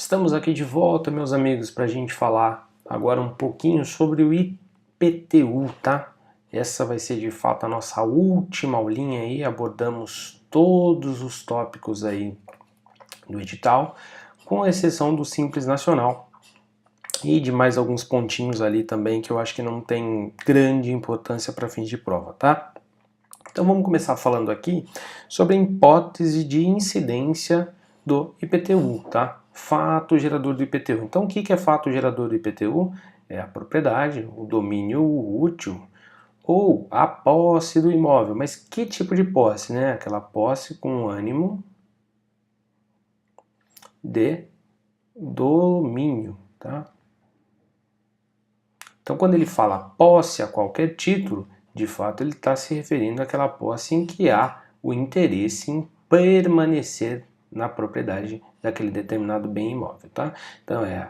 Estamos aqui de volta, meus amigos, para a gente falar agora um pouquinho sobre o IPTU, tá? Essa vai ser de fato a nossa última aulinha aí, abordamos todos os tópicos aí do edital, com exceção do Simples Nacional e de mais alguns pontinhos ali também que eu acho que não tem grande importância para fins de prova, tá? Então vamos começar falando aqui sobre a hipótese de incidência do IPTU, tá? Fato gerador do IPTU. Então o que é fato gerador do IPTU? É a propriedade, o domínio útil ou a posse do imóvel. Mas que tipo de posse, né? Aquela posse com ânimo de domínio, tá? Então quando ele fala posse a qualquer título, de fato ele está se referindo àquela posse em que há o interesse em permanecer na propriedade daquele determinado bem imóvel, tá? Então é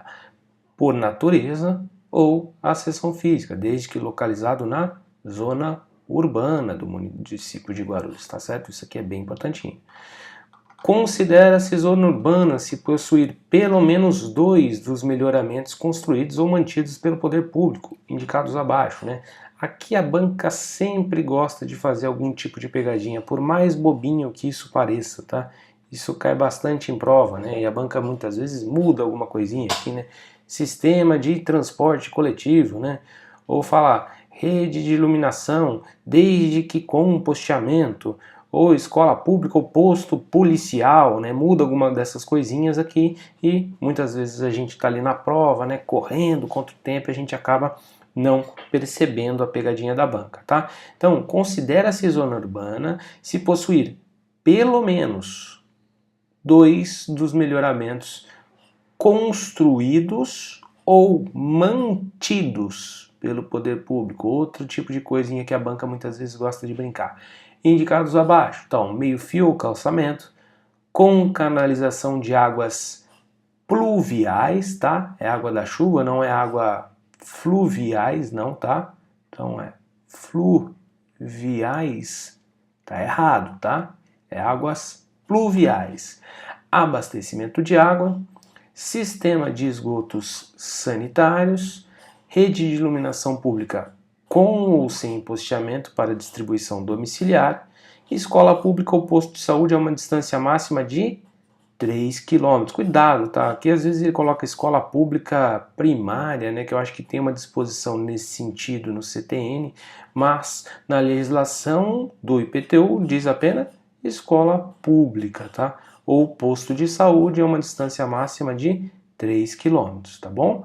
por natureza ou a cessão física, desde que localizado na zona urbana do município de Guarulhos, tá certo? Isso aqui é bem importantinho. Considera-se zona urbana se possuir pelo menos 2 dos melhoramentos construídos ou mantidos pelo poder público, indicados abaixo, né? Aqui a banca sempre gosta de fazer algum tipo de pegadinha, por mais bobinho que isso pareça, tá? Isso cai bastante em prova, né? E a banca muitas vezes muda alguma coisinha aqui, né? Sistema de transporte coletivo, né? Ou falar rede de iluminação, desde que com posteamento, ou escola pública ou posto policial, né? Muda alguma dessas coisinhas aqui e muitas vezes a gente está ali na prova, né? Correndo contra o tempo e a gente acaba não percebendo a pegadinha da banca, tá? Então, considera-se zona urbana se possuir pelo menos 2 dos melhoramentos construídos ou mantidos pelo poder público, outro tipo de coisinha que a banca muitas vezes gosta de brincar. Indicados abaixo, então, meio-fio ou calçamento, com canalização de águas pluviais, tá? É água da chuva, não é água fluviais, não, tá? Então é fluviais, tá errado, tá? É águas pluviais. Abastecimento de água, sistema de esgotos sanitários, rede de iluminação pública com ou sem posteamento para distribuição domiciliar, escola pública ou posto de saúde a uma distância máxima de 3 quilômetros. Cuidado, tá? Aqui às vezes ele coloca escola pública primária, né? Que eu acho que tem uma disposição nesse sentido no CTN, mas na legislação do IPTU diz apenas escola pública, tá? Ou posto de saúde a uma distância máxima de 3 quilômetros, tá bom?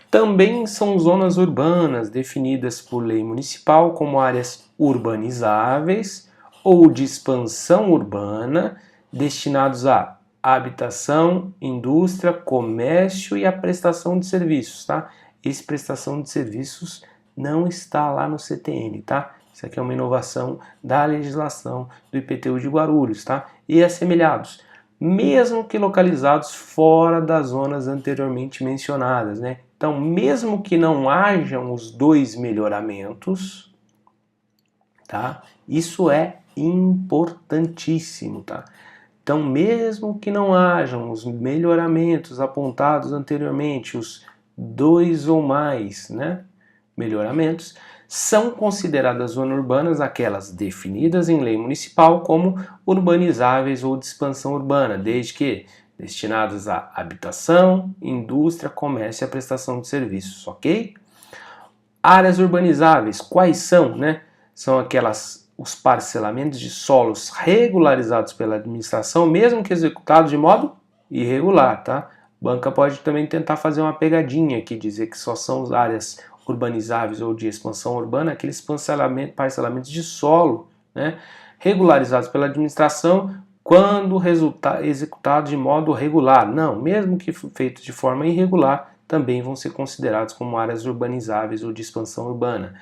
Também são zonas urbanas definidas por lei municipal como áreas urbanizáveis ou de expansão urbana destinados a habitação, indústria, comércio e a prestação de serviços, tá? Esse prestação de serviços não está lá no CTN, tá? Isso aqui é uma inovação da legislação do IPTU de Guarulhos, tá? E assemelhados, mesmo que localizados fora das zonas anteriormente mencionadas, né? Então, mesmo que não hajam os 2 melhoramentos, tá? Isso é importantíssimo, tá? Então, mesmo que não hajam os melhoramentos apontados anteriormente, os 2 ou mais, né, melhoramentos, são consideradas zonas urbanas aquelas definidas em lei municipal como urbanizáveis ou de expansão urbana, desde que destinadas à habitação, indústria, comércio e a prestação de serviços, ok? Áreas urbanizáveis, quais são, né? São os parcelamentos de solos regularizados pela administração, mesmo que executados de modo irregular, tá? A banca pode também tentar fazer uma pegadinha aqui, dizer que só são as áreas urbanizáveis ou de expansão urbana, aqueles parcelamentos de solo, né? Regularizados pela administração quando executados de modo regular. Não, mesmo que feitos de forma irregular, também vão ser considerados como áreas urbanizáveis ou de expansão urbana.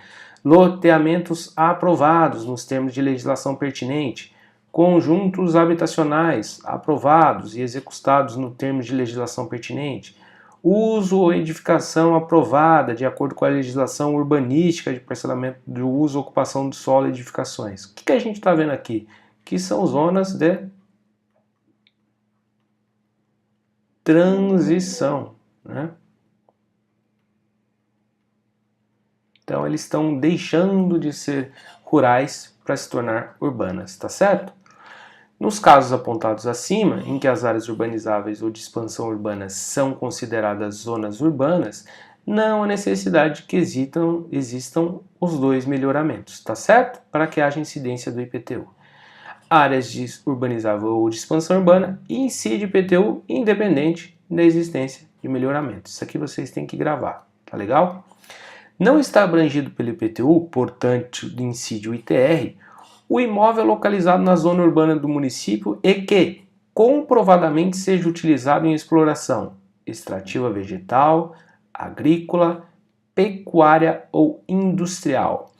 Loteamentos aprovados nos termos de legislação pertinente, conjuntos habitacionais aprovados e executados no termos de legislação pertinente, uso ou edificação aprovada de acordo com a legislação urbanística de parcelamento de uso ou ocupação de solo e edificações. O que a gente está vendo aqui? Que são zonas de transição, né? Então eles estão deixando de ser rurais para se tornar urbanas, tá certo? Nos casos apontados acima, em que as áreas urbanizáveis ou de expansão urbana são consideradas zonas urbanas, não há necessidade de que existam os dois melhoramentos, tá certo? Para que haja incidência do IPTU. Áreas de urbanizável ou de expansão urbana incide IPTU independente da existência de melhoramento. Isso aqui vocês têm que gravar, tá legal? Não está abrangido pelo IPTU, portanto, incide o ITR, o imóvel localizado na zona urbana do município e que comprovadamente seja utilizado em exploração extrativa vegetal, agrícola, pecuária ou industrial.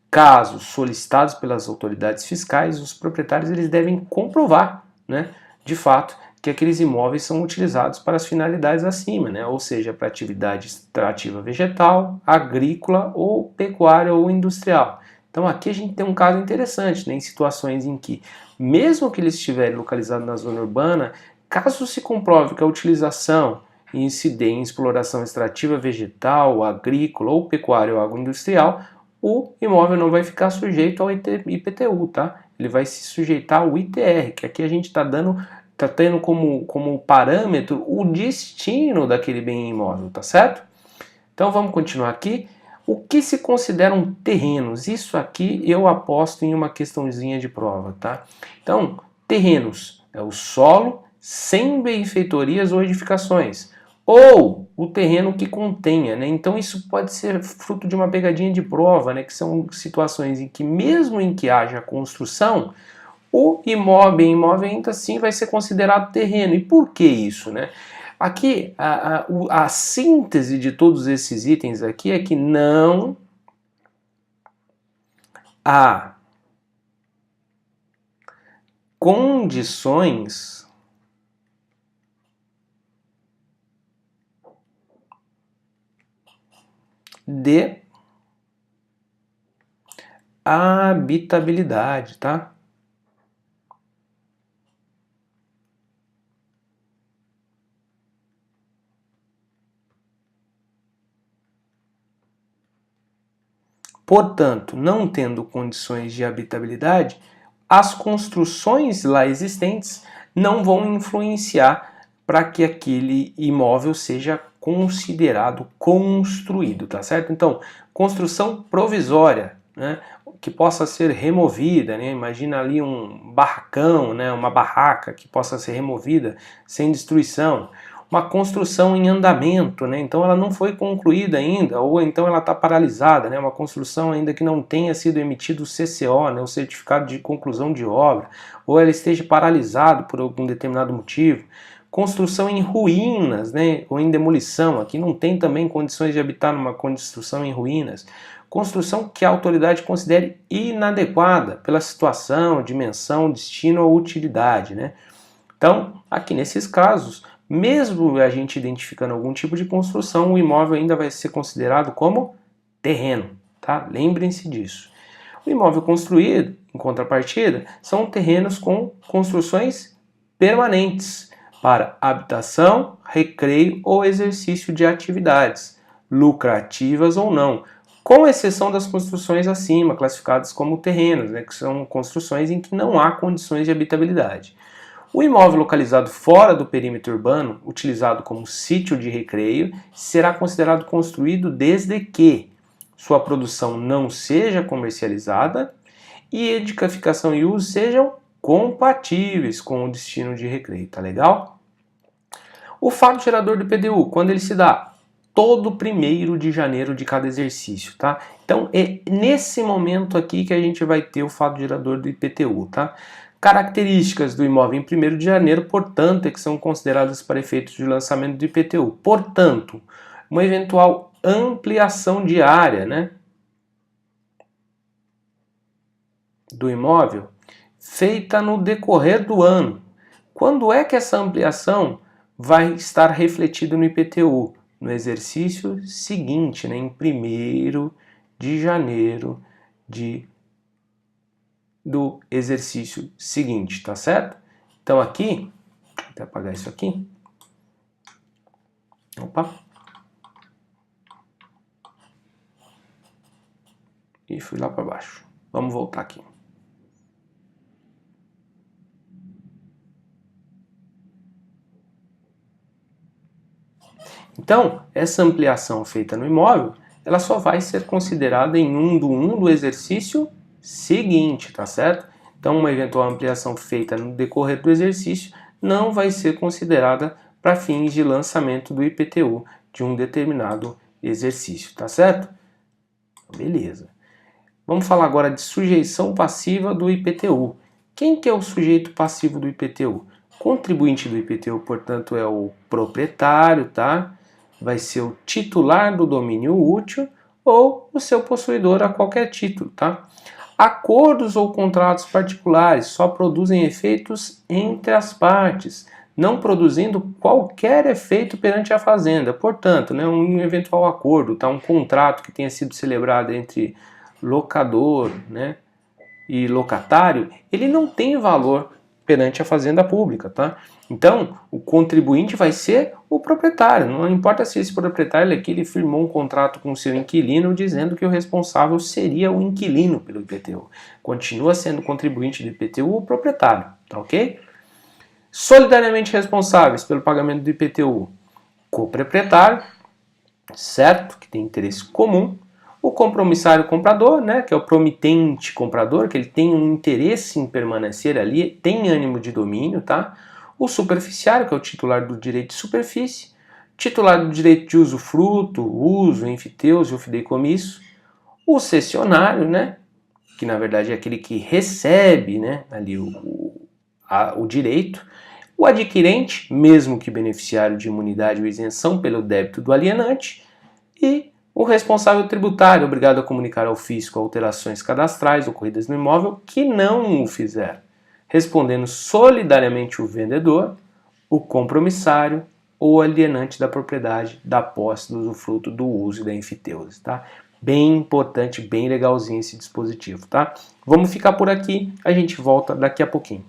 Caso solicitados pelas autoridades fiscais, os proprietários eles devem comprovar, né, de fato, que aqueles imóveis são utilizados para as finalidades acima, né, ou seja, para atividade extrativa vegetal, agrícola ou pecuária ou industrial. Então aqui a gente tem um caso interessante, né, em situações em que, mesmo que eles estiverem localizados na zona urbana, caso se comprove que a utilização incidir em exploração extrativa vegetal, agrícola ou pecuária ou agroindustrial, o imóvel não vai ficar sujeito ao IPTU, tá? Ele vai se sujeitar ao ITR, que aqui a gente está tendo como parâmetro o destino daquele bem imóvel, tá certo? Então vamos continuar aqui. O que se consideram terrenos? Isso aqui eu aposto em uma questãozinha de prova, tá? Então, terrenos é o solo sem benfeitorias ou edificações, ou o terreno que contenha, né? Então isso pode ser fruto de uma pegadinha de prova, né? Que são situações em que, mesmo em que haja construção, o imóvel ainda assim vai ser considerado terreno. E por que isso, né? Aqui, a síntese de todos esses itens aqui é que não há condições de habitabilidade, tá? Portanto, não tendo condições de habitabilidade, as construções lá existentes não vão influenciar para que aquele imóvel seja considerado construído, tá certo? Então, construção provisória, né, que possa ser removida, né? Imagina ali um barracão, né, uma barraca que possa ser removida sem destruição. Uma construção em andamento, né? Então ela não foi concluída ainda, ou então ela está paralisada, né? Uma construção ainda que não tenha sido emitido o CCO, né? O Certificado de Conclusão de Obra, ou ela esteja paralisada por algum determinado motivo. Construção em ruínas, né? Ou em demolição, aqui não tem também condições de habitar numa construção em ruínas. Construção que a autoridade considere inadequada pela situação, dimensão, destino ou utilidade, né? Então, aqui nesses casos, mesmo a gente identificando algum tipo de construção, o imóvel ainda vai ser considerado como terreno, tá? Lembrem-se disso. O imóvel construído, em contrapartida, são terrenos com construções permanentes para habitação, recreio ou exercício de atividades, lucrativas ou não, com exceção das construções acima, classificadas como terrenos, né, que são construções em que não há condições de habitabilidade. O imóvel localizado fora do perímetro urbano, utilizado como sítio de recreio, será considerado construído desde que sua produção não seja comercializada e edificação e uso sejam compatíveis com o destino de recreio, tá legal? O fato gerador do IPTU, quando ele se dá? Todo 1º de janeiro de cada exercício, tá? Então é nesse momento aqui que a gente vai ter o fato gerador do IPTU, tá? Características do imóvel em 1º de janeiro, portanto, é que são consideradas para efeitos de lançamento do IPTU. Portanto, uma eventual ampliação de área, né, do imóvel feita no decorrer do ano. Quando é que essa ampliação vai estar refletida no IPTU? No exercício seguinte, né, em 1º de janeiro do exercício seguinte, tá certo? Então aqui, vou até apagar isso aqui. Opa. E fui lá para baixo. Vamos voltar aqui. Então, essa ampliação feita no imóvel, ela só vai ser considerada em 1 do exercício seguinte, tá certo? Então, uma eventual ampliação feita no decorrer do exercício não vai ser considerada para fins de lançamento do IPTU de um determinado exercício, tá certo? Beleza. Vamos falar agora de sujeição passiva do IPTU. Quem que é o sujeito passivo do IPTU? Contribuinte do IPTU, portanto, é o proprietário, tá? Vai ser o titular do domínio útil ou o seu possuidor a qualquer título, tá? Acordos ou contratos particulares só produzem efeitos entre as partes, não produzindo qualquer efeito perante a fazenda. Portanto, né, um eventual acordo, tá? Um contrato que tenha sido celebrado entre locador, né, e locatário, ele não tem valor perante a fazenda pública, tá? Então, o contribuinte vai ser o proprietário. Não importa se esse proprietário aqui ele firmou um contrato com o seu inquilino dizendo que o responsável seria o inquilino pelo IPTU. Continua sendo contribuinte do IPTU o proprietário, tá ok? Solidariamente responsáveis pelo pagamento do IPTU, coproprietário, certo? Que tem interesse comum. O compromissário comprador, né, que é o promitente comprador, que ele tem um interesse em permanecer ali, tem ânimo de domínio, tá? O superficiário, que é o titular do direito de superfície, titular do direito de usufruto, uso, enfiteuso e o fideicomisso, o cessionário, né, que na verdade é aquele que recebe, né, ali o direito, o adquirente, mesmo que beneficiário de imunidade ou isenção pelo débito do alienante, e o responsável tributário, obrigado a comunicar ao fisco alterações cadastrais ocorridas no imóvel que não o fizer, respondendo solidariamente o vendedor, o compromissário ou o alienante da propriedade, da posse, do usufruto, do uso e da enfiteuse, tá? Bem importante, bem legalzinho esse dispositivo, tá? Vamos ficar por aqui, a gente volta daqui a pouquinho.